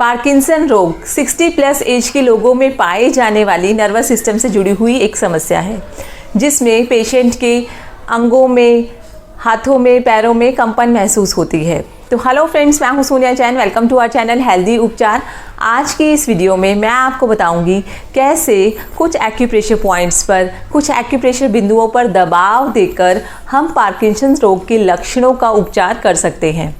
Parkinson रोग 60 plus as के लोगों में पाए जाने वाली नर्वस सिस्टम से जुड़ी हुई एक समस्या है, जिसमें पेशेंट के अंगों में, हाथों में, पैरों में कंपन महसूस होती है। तो हेलो फ्रेंड्स, मैं हूं Sonia Jain. Welcome to our channel healthy Upchar. आज की इस वीडियो में मैं आपको बताऊंगी कैसे कुछ एक्यूप्रेशर पॉइंट्स पर, कुछ एक्यूप्रेशर बिंदुओं पर दबाव देकर हम पार्किंसन रोग के लक्षणों का उपचार कर सकते हैं।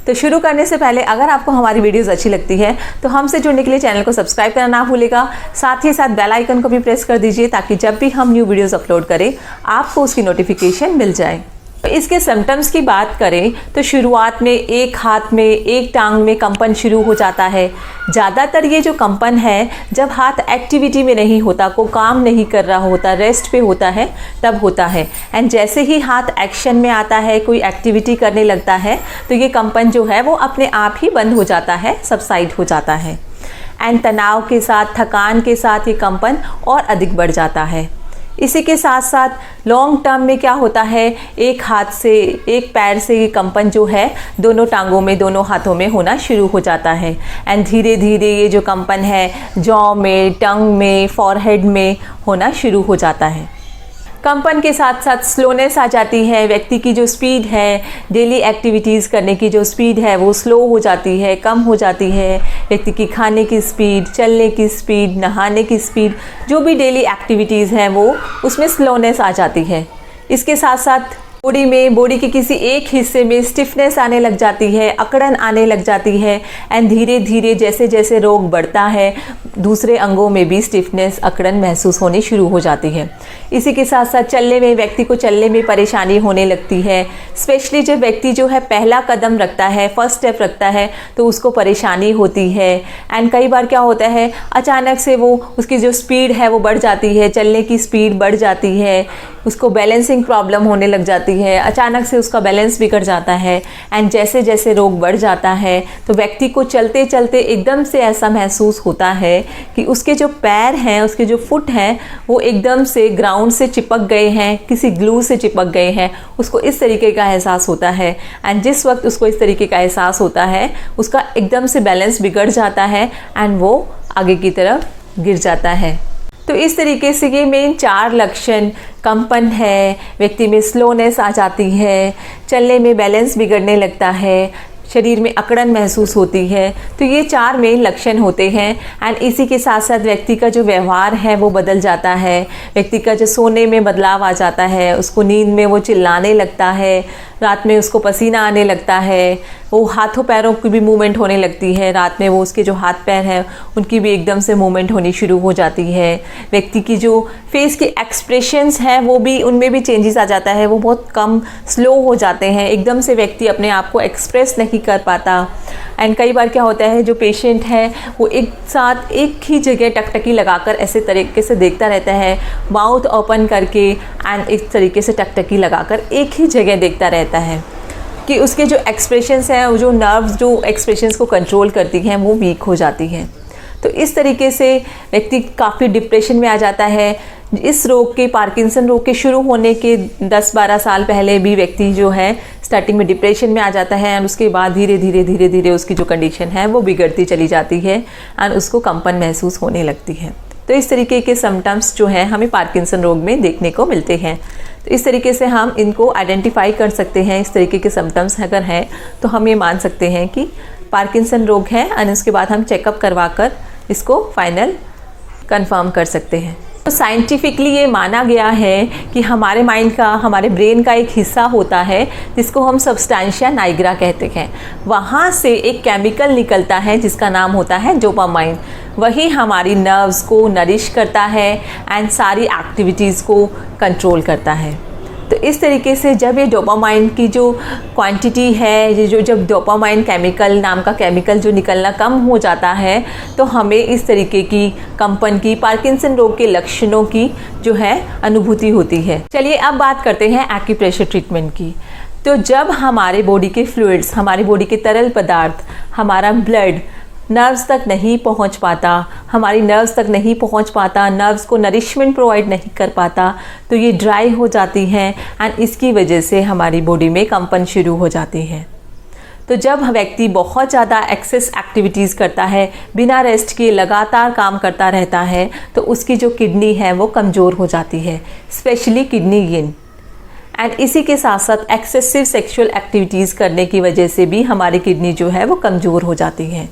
तो शुरू करने से पहले अगर आपको हमारी वीडियोस अच्छी लगती है तो हमसे जुड़ने के लिए चैनल को सब्सक्राइब करना ना भूलेगा। साथ ही साथ बेल आइकन को भी प्रेस कर दीजिए ताकि जब भी हम न्यू वीडियोस अपलोड करें आपको उसकी नोटिफिकेशन मिल जाए। इसके सिम्टम्स की बात करें तो शुरुआत में एक हाथ में, एक टांग में कंपन शुरू हो जाता है। ज़्यादातर ये जो कंपन है जब हाथ एक्टिविटी में नहीं होता, को काम नहीं कर रहा होता, रेस्ट पे होता है, तब होता है। एंड जैसे ही हाथ एक्शन में आता है, कोई एक्टिविटी करने लगता है, तो ये कंपन जो है वो अपने आप ही बंद हो जाता है, सबसाइड हो जाता है। एंड तनाव के साथ, थकान के साथ ये कंपन और अधिक बढ़ जाता है। इसी के साथ साथ लॉन्ग टर्म में क्या होता है, एक हाथ से, एक पैर से ये कंपन जो है दोनों टांगों में, दोनों हाथों में होना शुरू हो जाता है। एंड धीरे धीरे ये जो कंपन है जॉ में, टंग में, फॉरहेड में होना शुरू हो जाता है। कंपन के साथ साथ स्लोनेस आ जाती है। व्यक्ति की जो स्पीड है, डेली एक्टिविटीज़ करने की जो स्पीड है वो स्लो हो जाती है, कम हो जाती है। व्यक्ति की खाने की स्पीड, चलने की स्पीड, नहाने की स्पीड, जो भी डेली एक्टिविटीज़ हैं वो उसमें स्लोनेस आ जाती है। इसके साथ साथ बॉडी के किसी एक हिस्से में स्टिफनेस आने लग जाती है, अकड़न आने लग जाती है। एंड धीरे धीरे जैसे जैसे रोग बढ़ता है दूसरे अंगों में भी स्टिफनेस, अकड़न महसूस होनी शुरू हो जाती है। इसी के साथ साथ चलने में, व्यक्ति को चलने में परेशानी होने लगती है। स्पेशली जब व्यक्ति जो है पहला कदम रखता है, फर्स्ट स्टेप रखता है, तो उसको परेशानी होती है। एंड कई बार क्या होता है, अचानक से वो, उसकी जो स्पीड है वो बढ़ जाती है, चलने की स्पीड बढ़ जाती है, उसको बैलेंसिंग प्रॉब्लम होने लग जाती है, अचानक से उसका बैलेंस बिगड़ जाता है। एंड जैसे जैसे रोग बढ़ जाता है तो व्यक्ति को चलते चलते एकदम से ऐसा महसूस होता है कि उसके जो पैर हैं, उसके जो फुट हैं वो एकदम से ग्राउंड से चिपक गए हैं, किसी ग्लू से चिपक गए हैं। उसको इस तरीके का एहसास होता है। एंड जिस वक्त उसको इस तरीके का एहसास होता है उसका एकदम से बैलेंस बिगड़ जाता है एंड वो आगे की तरफ गिर जाता है। तो इस तरीके से ये मेन 4 लक्षण, कंपन है, व्यक्ति में स्लोनेस आ जाती है, चलने में बैलेंस बिगड़ने लगता है, शरीर में अकड़न महसूस होती है, तो ये 4 मेन लक्षण होते हैं। एंड इसी के साथ साथ व्यक्ति का जो व्यवहार है वो बदल जाता है। व्यक्ति का जो सोने में बदलाव आ जाता है, उसको नींद में वो चिल्लाने लगता है, रात में उसको पसीना आने लगता है, वो हाथों पैरों की भी मूवमेंट होने लगती है। रात में वो, उसके जो हाथ पैर हैं उनकी भी एकदम से मूवमेंट होनी शुरू हो जाती है। व्यक्ति की जो फेस के एक्सप्रेशंस हैं वो भी, उनमें भी चेंजेस आ जाता है, वो बहुत कम, स्लो हो जाते हैं। एकदम से व्यक्ति अपने आप को एक्सप्रेस नहीं कर पाता। एंड कई बार क्या होता है, जो पेशेंट है वो एक साथ एक ही जगह टकटकी लगाकर ऐसे तरीके से देखता रहता है, माउथ ओपन करके एंड इस तरीके से टकटकी लगाकर एक ही जगह देखता रहता है कि उसके जो एक्सप्रेशंस हैं, वो जो नर्व्स जो एक्सप्रेशंस को कंट्रोल करती हैं वो वीक हो जाती हैं। तो इस तरीके से व्यक्ति काफ़ी डिप्रेशन में आ जाता है। इस रोग के, पार्किंसन रोग के शुरू होने के 10-12 साल पहले भी व्यक्ति जो है स्टार्टिंग में डिप्रेशन में आ जाता है एंड उसके बाद धीरे धीरे उसकी जो कंडीशन है वो बिगड़ती चली जाती है एंड उसको कंपन महसूस होने लगती है। तो इस तरीके के सिम्टम्स जो हैं हमें पार्किंसन रोग में देखने को मिलते हैं। तो इस तरीके से हम इनको आइडेंटिफाई कर सकते हैं। इस तरीके के सिम्टम्स अगर हैं तो हम ये मान सकते हैं कि पार्किंसन रोग है एंड उसके बाद हम चेकअप करवा कर इसको फाइनल कंफर्म कर सकते हैं। तो साइंटिफिकली ये माना गया है कि हमारे माइंड का, हमारे ब्रेन का एक हिस्सा होता है जिसको हम सब्सटेंशिया नाइग्रा कहते हैं। वहाँ से एक केमिकल निकलता है जिसका नाम होता है डोपामाइन। वही हमारी नर्व्स को नरिश करता है एंड सारी एक्टिविटीज़ को कंट्रोल करता है। तो इस तरीके से जब ये डोपामाइन की जो क्वांटिटी है, ये जब डोपामाइन केमिकल नाम का केमिकल जो निकलना कम हो जाता है तो हमें इस तरीके की कंपन की, पार्किंसन रोग के लक्षणों की जो है अनुभूति होती है। चलिए अब बात करते हैं एक्यूप्रेशर ट्रीटमेंट की। तो जब हमारे बॉडी के फ्लूइड्स, हमारी बॉडी के तरल पदार्थ, हमारा ब्लड नर्व्स तक नहीं पहुंच पाता, हमारी नर्व्स तक नहीं पहुंच पाता, नर्व्स को नरिशमेंट प्रोवाइड नहीं कर पाता, तो ये ड्राई हो जाती हैं एंड इसकी वजह से हमारी बॉडी में कंपन शुरू हो जाती है। तो जब व्यक्ति बहुत ज़्यादा एक्सेस एक्टिविटीज़ करता है, बिना रेस्ट किए लगातार काम करता रहता है, तो उसकी जो किडनी है वो कमज़ोर हो जाती है, स्पेशली किडनी यिन। एंड इसी के साथ साथ एक्सेसिव सेक्सुअल एक्टिविटीज़ करने की वजह से भी हमारी किडनी जो है वो कमज़ोर हो जाती है।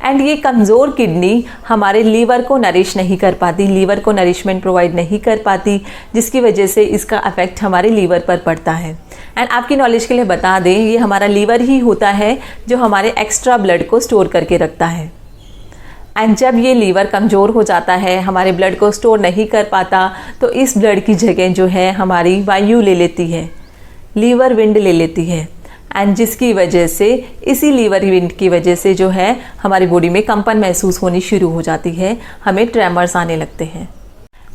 एंड ये कमज़ोर किडनी हमारे लीवर को नरिश नहीं कर पाती, लीवर को नरिशमेंट प्रोवाइड नहीं कर पाती, जिसकी वजह से इसका इफ़ेक्ट हमारे लीवर पर पड़ता है। एंड आपकी नॉलेज के लिए बता दें, ये हमारा लीवर ही होता है जो हमारे एक्स्ट्रा ब्लड को स्टोर करके रखता है। एंड जब ये लीवर कमज़ोर हो जाता है, हमारे ब्लड को स्टोर नहीं कर पाता, तो इस ब्लड की जगह जो है हमारी वायु ले लेती है, लीवर विंड ले लेती है। एंड जिसकी वजह से, इसी लीवर विंड की वजह से जो है हमारी बॉडी में कंपन महसूस होनी शुरू हो जाती है, हमें ट्रेमर्स आने लगते हैं।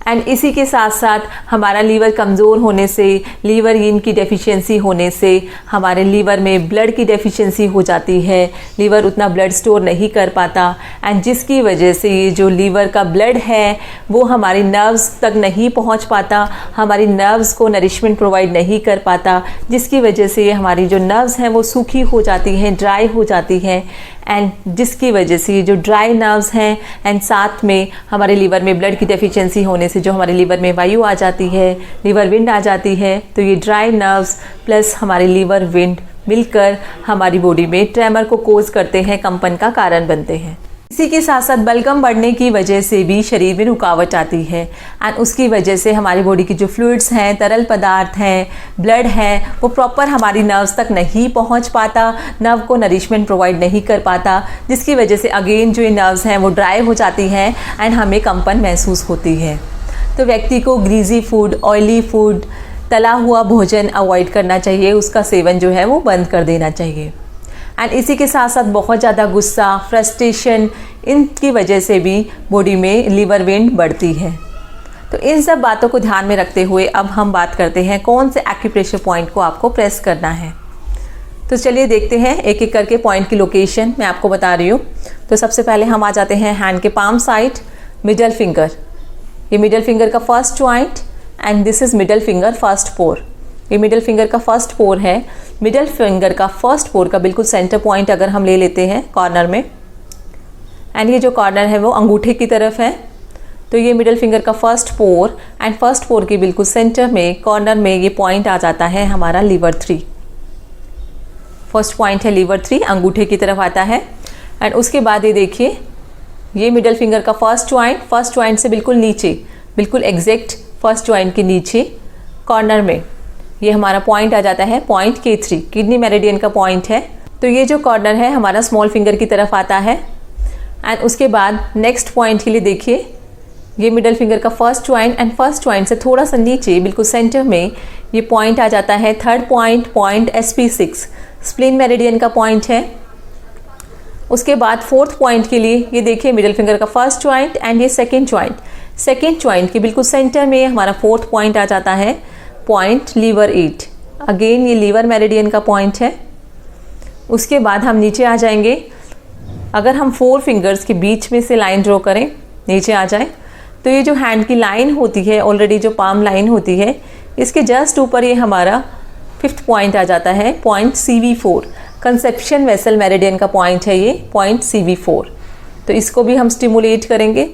एंड इसी के साथ साथ हमारा लीवर कमज़ोर होने से, लीवर यिन की डेफिशिएंसी होने से हमारे लीवर में ब्लड की डेफिशिएंसी हो जाती है, लीवर उतना ब्लड स्टोर नहीं कर पाता। एंड जिसकी वजह से ये जो लीवर का ब्लड है वो हमारी नर्व्स तक नहीं पहुंच पाता, हमारी नर्व्स को नरिशमेंट प्रोवाइड नहीं कर पाता, जिसकी वजह से ये हमारी जो नर्व्स हैं वो सूखी हो जाती हैं, ड्राई हो जाती हैं। एंड जिसकी वजह से ये जो ड्राई नर्व्स हैं एंड साथ में हमारे लीवर में ब्लड की डेफिशिएंसी होने से जो हमारे लीवर में वायु आ जाती है, लीवर विंड आ जाती है, तो ये ड्राई नर्व्स प्लस हमारे लीवर विंड मिलकर हमारी बॉडी में ट्रेमर को कोज करते हैं, कंपन का कारण बनते हैं। इसी के साथ साथ बलगम बढ़ने की वजह से भी शरीर में रुकावट आती है एंड उसकी वजह से हमारी बॉडी की जो फ्लूइड्स हैं, तरल पदार्थ हैं, ब्लड है, वो प्रॉपर हमारी नर्व्स तक नहीं पहुंच पाता, नर्व को नरिशमेंट प्रोवाइड नहीं कर पाता, जिसकी वजह से अगेन जो ये नर्व्स हैं वो ड्राई हो जाती हैं एंड हमें कंपन महसूस होती है। तो व्यक्ति को ग्रीजी फूड, ऑयली फूड, तला हुआ भोजन अवॉइड करना चाहिए, उसका सेवन जो है वो बंद कर देना चाहिए। एंड इसी के साथ साथ बहुत ज़्यादा गुस्सा, फ्रस्ट्रेशन, इनकी वजह से भी बॉडी में लीवर विंड बढ़ती है। तो इन सब बातों को ध्यान में रखते हुए अब हम बात करते हैं कौन से एक्यूप्रेशर पॉइंट को आपको प्रेस करना है। तो चलिए देखते हैं एक एक करके पॉइंट की लोकेशन मैं आपको बता रही हूँ। तो सबसे पहले हम आ जाते हैं हैंड के पाम साइड, मिडल फिंगर, ये मिडल फिंगर का first joint and this is middle finger first पोर। ये मिडल फिंगर का फर्स्ट पोर है। मिडल फिंगर का फर्स्ट पोर का बिल्कुल सेंटर पॉइंट अगर हम ले लेते हैं कॉर्नर में, एंड ये जो कॉर्नर है वो अंगूठे की तरफ है, तो ये मिडल फिंगर का फर्स्ट पोर एंड फर्स्ट पोर के बिल्कुल सेंटर में कॉर्नर में ये पॉइंट आ जाता है हमारा लीवर 3। फर्स्ट पॉइंट है लीवर 3, अंगूठे की तरफ आता है। एंड उसके बाद ये देखिए, ये मिडल फिंगर का फर्स्ट ज्वाइंट से बिल्कुल नीचे, बिल्कुल एग्जैक्ट फर्स्ट ज्वाइंट के नीचे कॉर्नर में ये हमारा पॉइंट आ जाता है, पॉइंट K3, किडनी मेरिडियन का पॉइंट है। तो ये जो कॉर्नर है हमारा स्मॉल फिंगर की तरफ आता है। एंड उसके बाद नेक्स्ट पॉइंट के लिए देखिए, ये मिडल फिंगर का first joint and first joint से थोड़ा सा नीचे बिल्कुल सेंटर में ये पॉइंट आ जाता है, third point SP6, spleen meridian का पॉइंट है। उसके बाद फोर्थ पॉइंट के लिए ये देखिए, मिडल फिंगर का फर्स्ट ज्वाइंट एंड ये सेकेंड ज्वाइंट के बिल्कुल सेंटर में हमारा फोर्थ पॉइंट आ जाता है, पॉइंट लीवर 8। अगेन ये लीवर मेरिडियन का पॉइंट है। उसके बाद हम नीचे आ जाएंगे, अगर हम 4 फिंगर्स के बीच में से लाइन ड्रॉ करें, नीचे आ जाए, तो ये जो हैंड की लाइन होती है, ऑलरेडी जो पाम लाइन होती है, इसके जस्ट ऊपर ये हमारा 5th पॉइंट आ जाता है, point CV4, conception vessel meridian का पॉइंट है ये, पॉइंट CV4। तो इसको भी हम स्टिमुलेट करेंगे।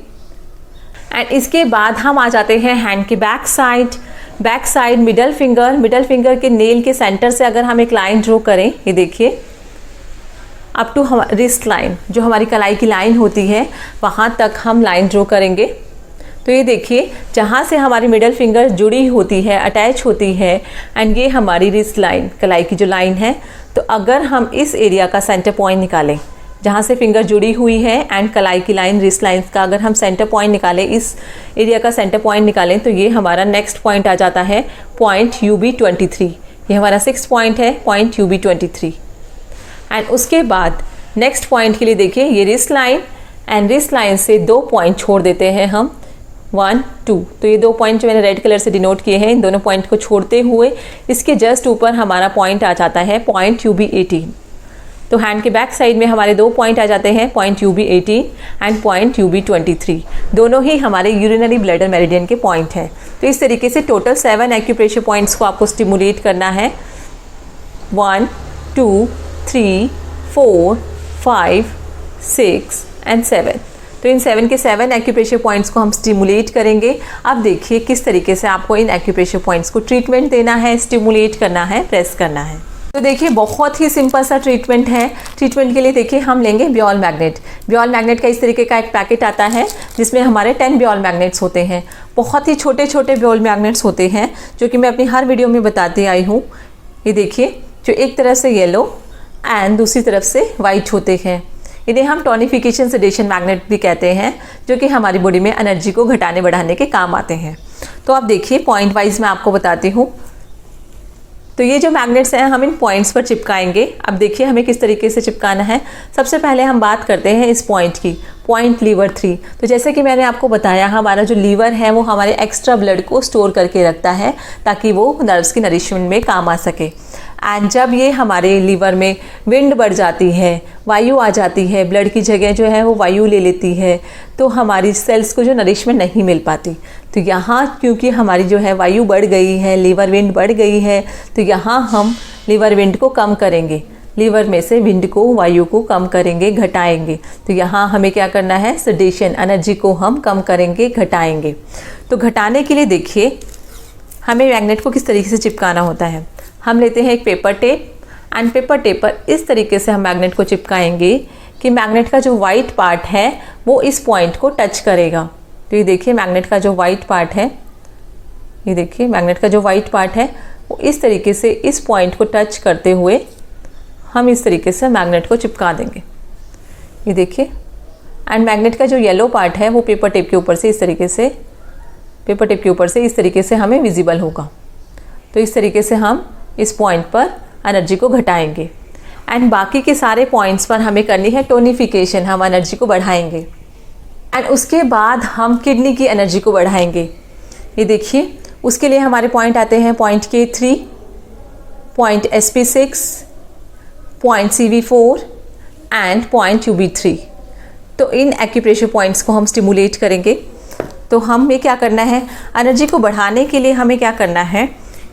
एंड इसके बाद हम आ जाते हैं हैंड के बैक साइड मिडल फिंगर के नेल के सेंटर से अगर हम एक लाइन ड्रॉ करें, ये देखिए अप टू रिस्ट लाइन, जो हमारी कलाई की लाइन होती है वहाँ तक हम लाइन ड्रॉ करेंगे। तो ये देखिए, जहाँ से हमारी मिडल फिंगर जुड़ी होती है, अटैच होती है, एंड ये हमारी रिस्ट लाइन, कलाई की जो लाइन है, तो अगर हम इस एरिया का सेंटर पॉइंट निकालें, जहाँ से फिंगर जुड़ी हुई है एंड कलाई की लाइन, रिस्ट लाइन्स का अगर हम सेंटर पॉइंट निकालें, इस एरिया का सेंटर पॉइंट निकालें, तो ये हमारा नेक्स्ट पॉइंट आ जाता है, पॉइंट UB23। ये हमारा 6th पॉइंट है, पॉइंट UB23। एंड उसके बाद नेक्स्ट पॉइंट के लिए देखिए, ये wrist line and wrist line से 2 पॉइंट छोड़ देते हैं हम, 1, 2। तो ये 2 पॉइंट जो मैंने रेड कलर से डिनोट किए हैं, इन दोनों पॉइंट को छोड़ते हुए इसके जस्ट ऊपर हमारा पॉइंट आ जाता है, पॉइंट UB18। तो हैंड के बैक साइड में हमारे 2 पॉइंट आ जाते हैं, point UB18 and point UB23। दोनों ही हमारे यूरिनरी ब्लैडर मेरिडियन के पॉइंट हैं। तो इस तरीके से टोटल 7 एक्यूप्रेशर पॉइंट्स को आपको स्टिमुलेट करना है, 1, 2, 3, 4, 5, 6 एंड 7। तो इन 7 के 7 एक्यूप्रेशर पॉइंट्स को हम स्टिमुलेट करेंगे। अब देखिए किस तरीके से आपको इन एक्यूप्रेशर पॉइंट्स को ट्रीटमेंट देना है, स्टिमुलेट करना है, प्रेस करना है। तो देखिए बहुत ही सिंपल सा ट्रीटमेंट है। ट्रीटमेंट के लिए देखिए हम लेंगे ब्योल मैग्नेट। ब्योल मैग्नेट का इस तरीके का एक पैकेट आता है जिसमें हमारे 10 ब्योल मैग्नेट्स होते हैं। बहुत ही छोटे छोटे ब्योल मैग्नेट्स होते हैं जो कि मैं अपनी हर वीडियो में बताती आई हूँ। ये देखिए जो एक तरफ से येलो एंड दूसरी तरफ से वाइट होते हैं, इन्हें हम टोनिफिकेशन सेडेशन मैग्नेट भी कहते हैं, जो कि हमारी बॉडी में एनर्जी को घटाने बढ़ाने के काम आते हैं। तो आप देखिए पॉइंट वाइज मैं आपको बताती हूँ। तो ये जो मैग्नेट्स हैं हम इन पॉइंट्स पर चिपकाएंगे। अब देखिए हमें किस तरीके से चिपकाना है। सबसे पहले हम बात करते हैं इस पॉइंट की, पॉइंट लीवर 3। तो जैसे कि मैंने आपको बताया हमारा जो लीवर है वो हमारे एक्स्ट्रा ब्लड को स्टोर करके रखता है ताकि वो नर्व्स की नरिशमेंट में काम आ सके। एंड जब ये हमारे लीवर में विंड बढ़ जाती है, वायु आ जाती है, ब्लड की जगह जो है वो वायु ले लेती है, तो हमारी सेल्स को जो नरिशमेंट नहीं मिल पाती। तो यहाँ क्योंकि हमारी जो है वायु बढ़ गई है, लीवर विंड बढ़ गई है, तो यहाँ हम लीवर विंड को कम करेंगे, लीवर में से विंड को, वायु को कम करेंगे, घटाएंगे। तो यहाँ हमें क्या करना है, सेडेशन, एनर्जी को हम कम करेंगे, घटाएंगे। तो घटाने के लिए देखिए हमें मैग्नेट को किस तरीके से चिपकाना होता है। हम लेते हैं एक paper tape and paper tape पर इस तरीके से हम मैग्नेट को चिपकाएंगे कि मैग्नेट का जो वाइट पार्ट है वो इस पॉइंट को टच करेगा। तो ये देखिए मैग्नेट का जो वाइट पार्ट है, ये देखिए मैग्नेट का जो वाइट पार्ट है वो इस तरीके से इस पॉइंट को टच करते हुए हम इस तरीके से मैग्नेट को चिपका देंगे। ये देखिए एंड मैग्नेट का जो येलो पार्ट है वो पेपर टेप के ऊपर से इस तरीके से, पेपर टेप के ऊपर से इस तरीके से हमें विजिबल होगा। तो इस तरीके से हम इस पॉइंट पर एनर्जी को घटाएंगे एंड बाकी के सारे पॉइंट्स पर हमें करनी है टोनिफिकेशन, हम एनर्जी को बढ़ाएंगे। एंड उसके बाद हम किडनी की एनर्जी को बढ़ाएंगे। ये देखिए उसके लिए हमारे पॉइंट आते हैं point K3, point SP6, point CV4 and point UB3। तो इन एक्यूप्रेशर पॉइंट्स को हम स्टिमुलेट करेंगे। तो हमें क्या करना है, एनर्जी को बढ़ाने के लिए हमें क्या करना है,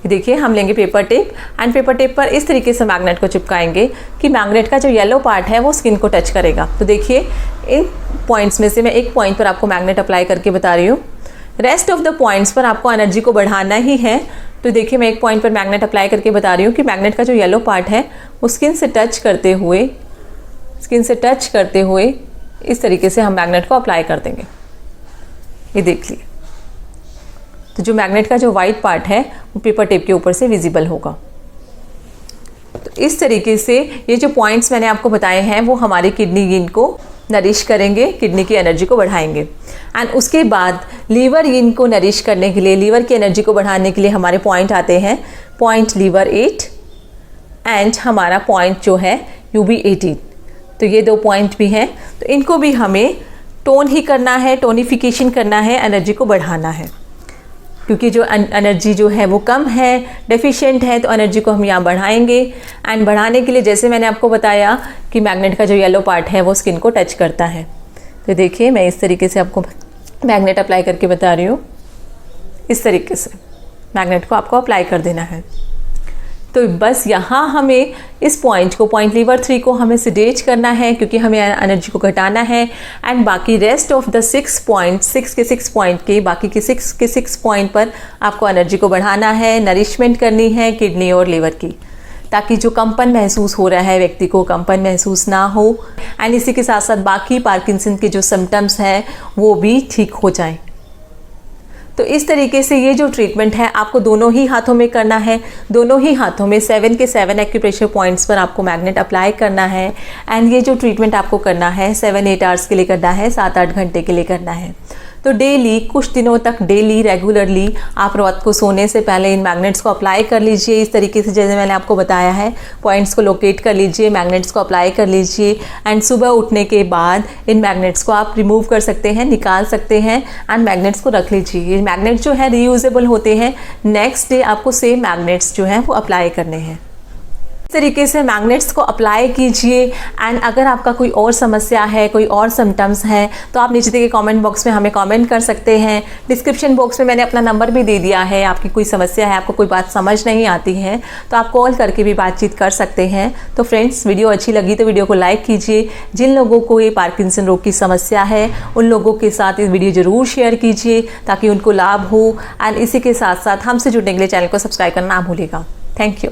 देखिए हम लेंगे paper tape and paper tape पर इस तरीके से मैग्नेट को चिपकाएंगे कि मैग्नेट का जो येलो पार्ट है वो स्किन को टच करेगा। तो देखिए इन पॉइंट्स में से मैं एक पॉइंट पर आपको मैग्नेट अप्लाई करके बता रही हूँ, रेस्ट ऑफ द पॉइंट्स पर आपको एनर्जी को बढ़ाना ही है। तो देखिए मैं एक पॉइंट पर मैग्नेट अप्लाई करके बता रही हूँ कि मैग्नेट का जो येलो पार्ट है वो स्किन से टच करते हुए इस तरीके से हम मैग्नेट को अप्लाई कर देंगे। ये देख लिए तो जो मैग्नेट का जो वाइट पार्ट है वो पेपर टेप के ऊपर से विजिबल होगा। तो इस तरीके से ये जो पॉइंट्स मैंने आपको बताए हैं वो हमारी किडनी यिन को नरिश करेंगे, किडनी की एनर्जी को बढ़ाएंगे। एंड उसके बाद लीवर यिन को नरिश करने के लिए, लीवर की एनर्जी को बढ़ाने के लिए हमारे पॉइंट आते हैं पॉइंट लीवर 8 एंड हमारा पॉइंट जो है UB18। तो ये दो पॉइंट भी हैं, तो इनको भी हमें टोन ही करना है, टोनिफिकेशन करना है, एनर्जी को बढ़ाना है। क्योंकि जो एनर्जी जो है वो कम है, डेफिशिएंट है, तो एनर्जी को हम यहाँ बढ़ाएंगे। एंड बढ़ाने के लिए जैसे मैंने आपको बताया कि मैग्नेट का जो येलो पार्ट है वो स्किन को टच करता है। तो देखिए मैं इस तरीके से आपको मैग्नेट अप्लाई करके बता रही हूँ। इस तरीके से मैग्नेट को आपको अप्लाई कर देना है। तो बस यहाँ हमें इस पॉइंट को, पॉइंट लीवर 3 को हमें सिडेट करना है क्योंकि हमें एनर्जी को घटाना है। एंड बाकी rest of the 6 point, 6 point के बाकी के 6 पॉइंट पर आपको एनर्जी को बढ़ाना है, नरिशमेंट करनी है किडनी और लीवर की, ताकि जो कंपन महसूस हो रहा है व्यक्ति को कंपन महसूस ना हो। एंड इसी के साथ साथ बाकी पार्किंसन के जो सिम्टम्स हैं वो भी ठीक हो जाएं। तो इस तरीके से ये जो ट्रीटमेंट है आपको दोनों ही हाथों में करना है। दोनों ही हाथों में 7 के 7 एक्यूप्रेशर पॉइंट्स पर आपको मैग्नेट अप्लाई करना है। एंड ये जो ट्रीटमेंट आपको करना है 7-8 आवर्स के लिए करना है, 7-8 घंटे के लिए करना है। तो डेली, कुछ दिनों तक डेली रेगुलरली आप रात को सोने से पहले इन मैग्नेट्स को अप्लाई कर लीजिए। इस तरीके से जैसे मैंने आपको बताया है, पॉइंट्स को लोकेट कर लीजिए, मैग्नेट्स को अप्लाई कर लीजिए। एंड सुबह उठने के बाद इन मैग्नेट्स को आप रिमूव कर सकते हैं, निकाल सकते हैं एंड मैग्नेट्स को रख लीजिए। ये मैग्नेट जो है रीयूजेबल होते हैं। नेक्स्ट डे आपको सेम मैग्नेट्स जो हैं वो अप्लाई करने हैं। इस तरीके से मैग्नेट्स को अप्लाई कीजिए। एंड अगर आपका कोई और समस्या है, कोई और सिम्टम्स हैं, तो आप नीचे के कमेंट बॉक्स में हमें कमेंट कर सकते हैं। डिस्क्रिप्शन बॉक्स में मैंने अपना नंबर भी दे दिया है। आपकी कोई समस्या है, आपको कोई बात समझ नहीं आती है, तो आप कॉल करके भी बातचीत कर सकते हैं। तो फ्रेंड्स, वीडियो अच्छी लगी तो वीडियो को लाइक कीजिए। जिन लोगों को ये पार्किंसन रोग की समस्या है, उन लोगों के साथ इस वीडियो ज़रूर शेयर कीजिए ताकि उनको लाभ हो। एंड इसी के साथ साथ हमसे जुड़ने के लिए चैनल को सब्सक्राइब करना ना भूलिएगा। Thank you.